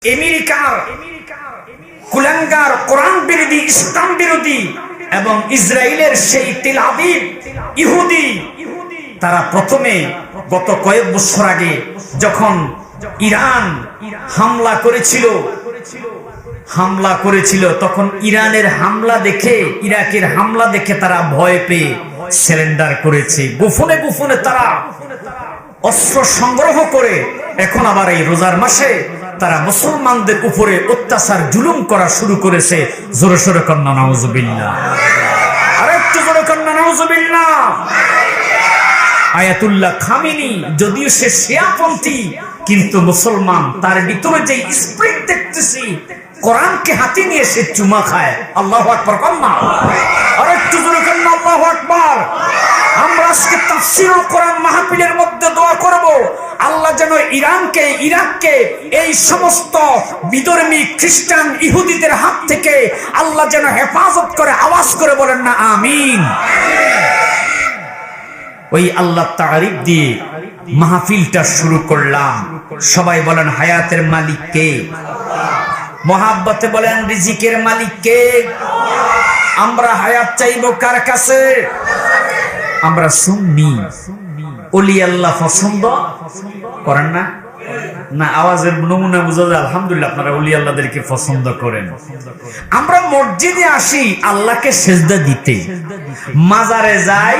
আমেরিকার কুলাঙ্গার কোরআন বিরোধী ইসলাম বিরোধী এবং ইসরায়েলের সেই তেল আবিব ইহুদি তারা প্রথমে গত কয়েক বছর আগে যখন ইরান হামলা করেছিল তখন ইরানের হামলা দেখে ইরাকের হামলা দেখে তারা ভয় পেয়ে সারেন্ডার করেছে। গোপনে গোপনে তারা অস্ত্র সংগ্রহ করে এখন আবার এই রোজার মাসে তারা মুসলমানদের উপরে অত্যাচার জুলুম করা শুরু করেছে। জোরে সোরে কন্যা নাউজুবিল্লাহ, আরেকটু জোরে কন্যা নাউজুবিল্লাহ। আয়াতুল্লাহ খামেনি যদিও সে শিয়াপন্থী, কিন্তু মুসলমান, তার ভিতরে যে স্প্রিট দেখতেছি কোরআনকে হাতে নিয়ে সে চুমা খায়। আল্লাহু আকবার কন্যা, আরেকটু জোরে কন্যা আল্লাহু আকবার। আমরা আজকে তাফসীরুল কোরআন মাহফিলের মধ্যে দোয়া করব, আল্লাহ যেন ইরাককে এই সমস্ত বিধর্মী খ্রিস্টান ইহুদিদের হাত থেকে আল্লাহ যেন হেফাজত করে। আওয়াজ করে বলেন না আমিন। ওই আল্লাহ তারিফ দিয়ে মাহফিলটা শুরু করলাম। সবাই বলেন হায়াতের মালিক কে? মোহাব্বতে বলেন রিজিকের মালিক কে? আমরা হায়াত চাইবো কার কাছে? আমরা সুন্নি, ওলি আল্লাহ পছন্দ করেন না? না, আওয়াজের নমুনা বুঝা যায়। আলহামদুলিল্লাহ, আপনারা ওলি আল্লাহদেরকে পছন্দ করেন। আমরা মসজিদে আসি আল্লাহকে সেজদা দিতে, মাজারে যাই